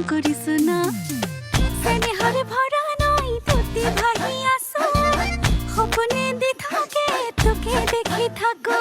করিস না স্নেহরে ভরা নয় তুতি ভাই আসো সপনে দি থাকে তোকে দেখি থাকো